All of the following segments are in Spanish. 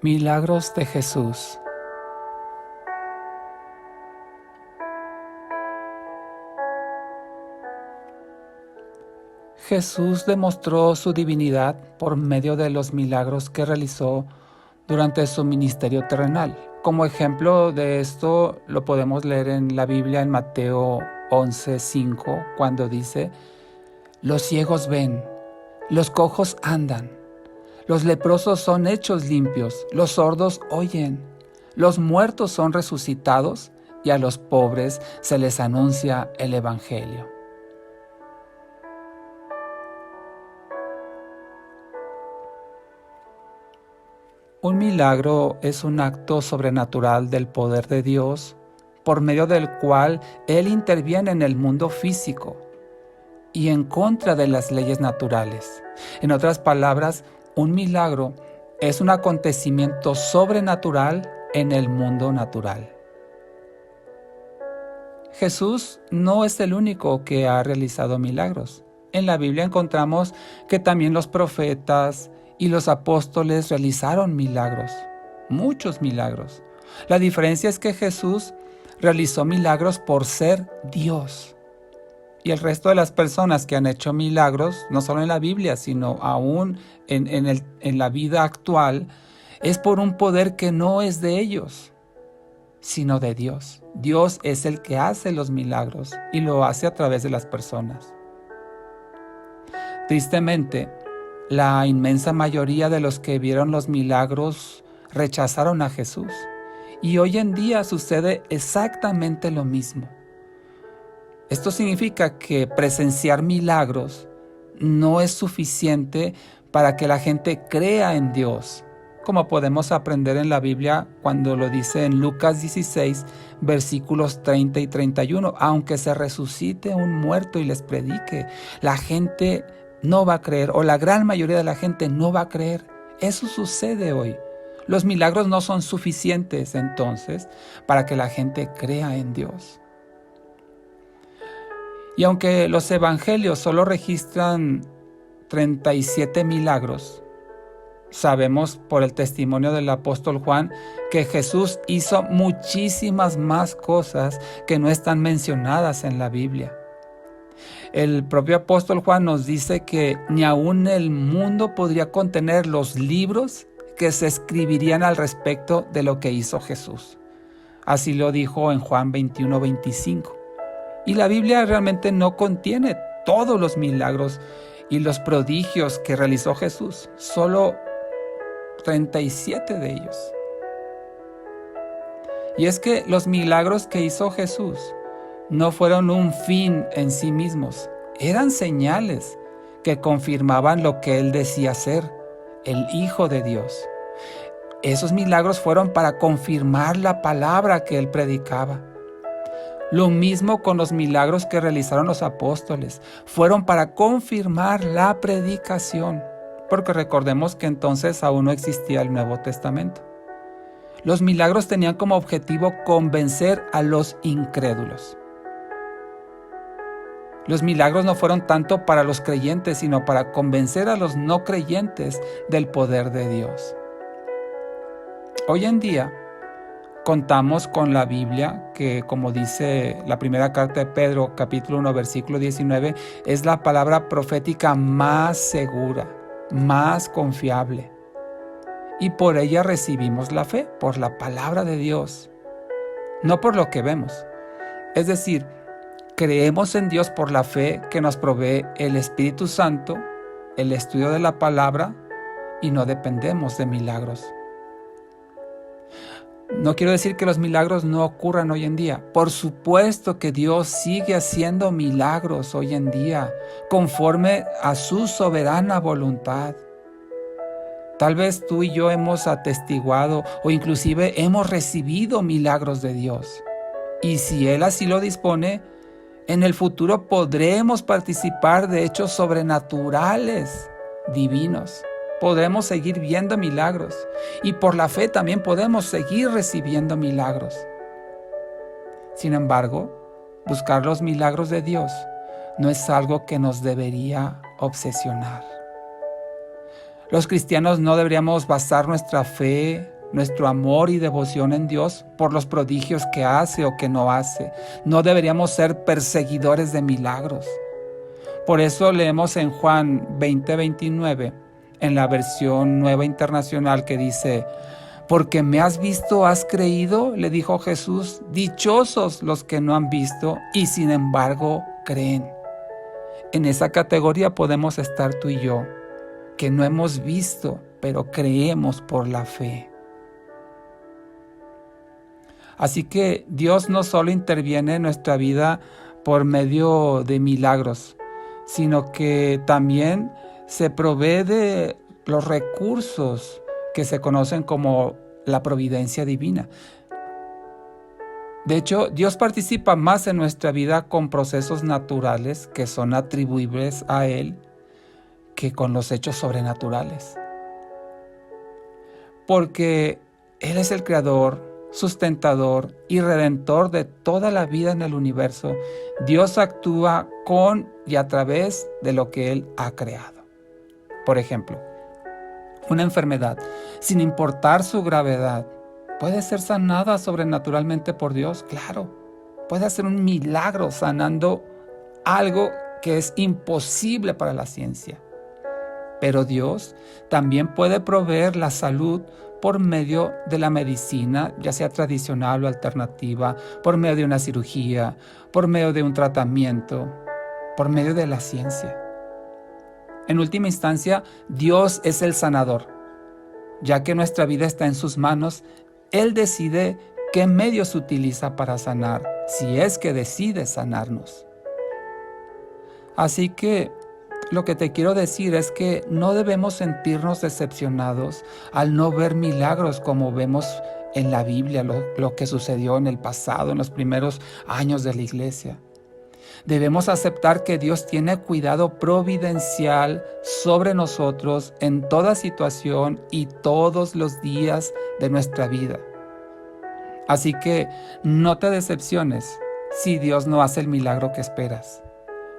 Milagros de Jesús. Jesús demostró su divinidad por medio de los milagros que realizó durante su ministerio terrenal. Como ejemplo de esto lo podemos leer en la Biblia en Mateo 11:5, cuando dice: los ciegos ven, los cojos andan, los leprosos son hechos limpios, los sordos oyen, los muertos son resucitados y a los pobres se les anuncia el Evangelio. Un milagro es un acto sobrenatural del poder de Dios por medio del cual Él interviene en el mundo físico y en contra de las leyes naturales. En otras palabras, un milagro es un acontecimiento sobrenatural en el mundo natural. Jesús no es el único que ha realizado milagros. En la Biblia encontramos que también los profetas y los apóstoles realizaron milagros, muchos milagros. La diferencia es que Jesús realizó milagros por ser Dios. Y el resto de las personas que han hecho milagros, no solo en la Biblia, sino aún en la vida actual, es por un poder que no es de ellos, sino de Dios. Dios es el que hace los milagros y lo hace a través de las personas. Tristemente, la inmensa mayoría de los que vieron los milagros rechazaron a Jesús. Y hoy en día sucede exactamente lo mismo. Esto significa que presenciar milagros no es suficiente para que la gente crea en Dios, como podemos aprender en la Biblia cuando lo dice en Lucas 16, versículos 30 y 31. Aunque se resucite un muerto y les predique, la gente no va a creer, o la gran mayoría de la gente no va a creer. Eso sucede hoy. Los milagros no son suficientes entonces para que la gente crea en Dios. Y aunque los evangelios solo registran 37 milagros, sabemos por el testimonio del apóstol Juan que Jesús hizo muchísimas más cosas que no están mencionadas en la Biblia. El propio apóstol Juan nos dice que ni aún el mundo podría contener los libros que se escribirían al respecto de lo que hizo Jesús. Así lo dijo en Juan 21:25. Y la Biblia realmente no contiene todos los milagros y los prodigios que realizó Jesús, solo 37 de ellos. Y es que los milagros que hizo Jesús no fueron un fin en sí mismos, eran señales que confirmaban lo que Él decía ser, el Hijo de Dios. Esos milagros fueron para confirmar la palabra que Él predicaba. Lo mismo con los milagros que realizaron los apóstoles. Fueron para confirmar la predicación, porque recordemos que entonces aún no existía el Nuevo Testamento. Los milagros tenían como objetivo convencer a los incrédulos. Los milagros no fueron tanto para los creyentes, sino para convencer a los no creyentes del poder de Dios. Hoy en día, contamos con la Biblia, que como dice la primera carta de Pedro, capítulo 1, versículo 19, es la palabra profética más segura, más confiable. Y por ella recibimos la fe, por la palabra de Dios, no por lo que vemos. Es decir, creemos en Dios por la fe que nos provee el Espíritu Santo, el estudio de la palabra, y no dependemos de milagros. No quiero decir que los milagros no ocurran hoy en día. Por supuesto que Dios sigue haciendo milagros hoy en día, conforme a su soberana voluntad. Tal vez tú y yo hemos atestiguado o inclusive hemos recibido milagros de Dios. Y si Él así lo dispone, en el futuro podremos participar de hechos sobrenaturales, divinos. Podremos seguir viendo milagros y por la fe también podemos seguir recibiendo milagros. Sin embargo, buscar los milagros de Dios no es algo que nos debería obsesionar. Los cristianos no deberíamos basar nuestra fe, nuestro amor y devoción en Dios por los prodigios que hace o que no hace. No deberíamos ser perseguidores de milagros. Por eso leemos en Juan 20:29, en la versión Nueva Internacional, que dice: porque me has visto, has creído, le dijo Jesús, dichosos los que no han visto y sin embargo creen. En esa categoría podemos estar tú y yo, que no hemos visto, pero creemos por la fe. Así que Dios no solo interviene en nuestra vida por medio de milagros, sino que también se provee de los recursos que se conocen como la providencia divina. De hecho, Dios participa más en nuestra vida con procesos naturales que son atribuibles a Él que con los hechos sobrenaturales. Porque Él es el creador, sustentador y redentor de toda la vida en el universo. Dios actúa con y a través de lo que Él ha creado. Por ejemplo, una enfermedad, sin importar su gravedad, ¿puede ser sanada sobrenaturalmente por Dios? Claro, puede hacer un milagro sanando algo que es imposible para la ciencia. Pero Dios también puede proveer la salud por medio de la medicina, ya sea tradicional o alternativa, por medio de una cirugía, por medio de un tratamiento, por medio de la ciencia. En última instancia, Dios es el sanador. Ya que nuestra vida está en sus manos, Él decide qué medios utiliza para sanar, si es que decide sanarnos. Así que lo que te quiero decir es que no debemos sentirnos decepcionados al no ver milagros como vemos en la Biblia, lo que sucedió en el pasado, en los primeros años de la iglesia. Debemos aceptar que Dios tiene cuidado providencial sobre nosotros en toda situación y todos los días de nuestra vida. Así que no te decepciones si Dios no hace el milagro que esperas.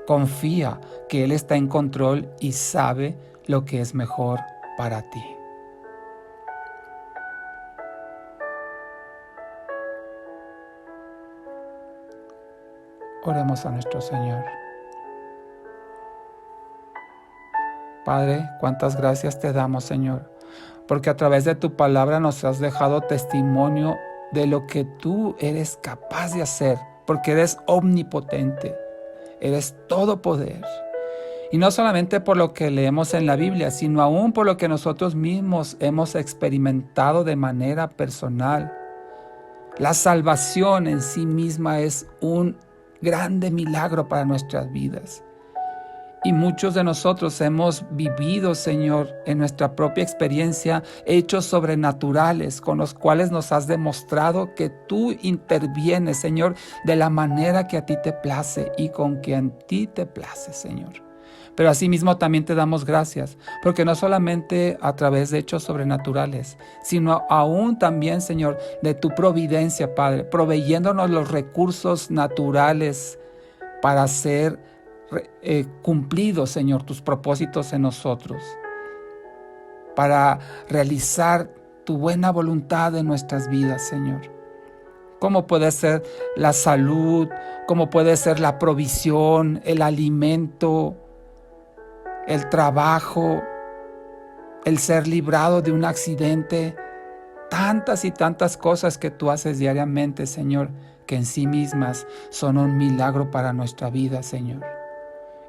Confía que Él está en control y sabe lo que es mejor para ti. Oremos a nuestro Señor. Padre, cuántas gracias te damos, Señor, porque a través de tu palabra nos has dejado testimonio de lo que tú eres capaz de hacer, porque eres omnipotente, eres todo poder. Y no solamente por lo que leemos en la Biblia, sino aún por lo que nosotros mismos hemos experimentado de manera personal. La salvación en sí misma es un grande milagro para nuestras vidas. Y muchos de nosotros hemos vivido, Señor, en nuestra propia experiencia, hechos sobrenaturales con los cuales nos has demostrado que tú intervienes, Señor, de la manera que a ti te place y con que a ti te place, Señor. Pero asimismo también te damos gracias, porque no solamente a través de hechos sobrenaturales, sino aún también, Señor, de tu providencia, Padre, proveyéndonos los recursos naturales para ser cumplidos, Señor, tus propósitos en nosotros, para realizar tu buena voluntad en nuestras vidas, Señor. Como puede ser la salud, como puede ser la provisión, el alimento, el trabajo, el ser librado de un accidente, tantas y tantas cosas que tú haces diariamente, Señor, que en sí mismas son un milagro para nuestra vida, Señor.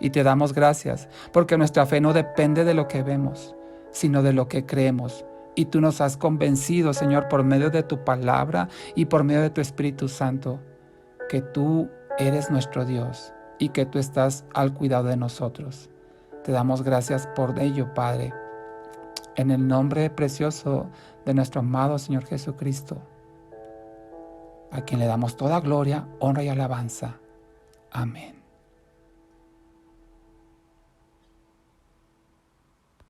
Y te damos gracias, porque nuestra fe no depende de lo que vemos, sino de lo que creemos. Y tú nos has convencido, Señor, por medio de tu palabra y por medio de tu Espíritu Santo, que tú eres nuestro Dios y que tú estás al cuidado de nosotros. Te damos gracias por ello, Padre, en el nombre precioso de nuestro amado Señor Jesucristo, a quien le damos toda gloria, honra y alabanza. Amén.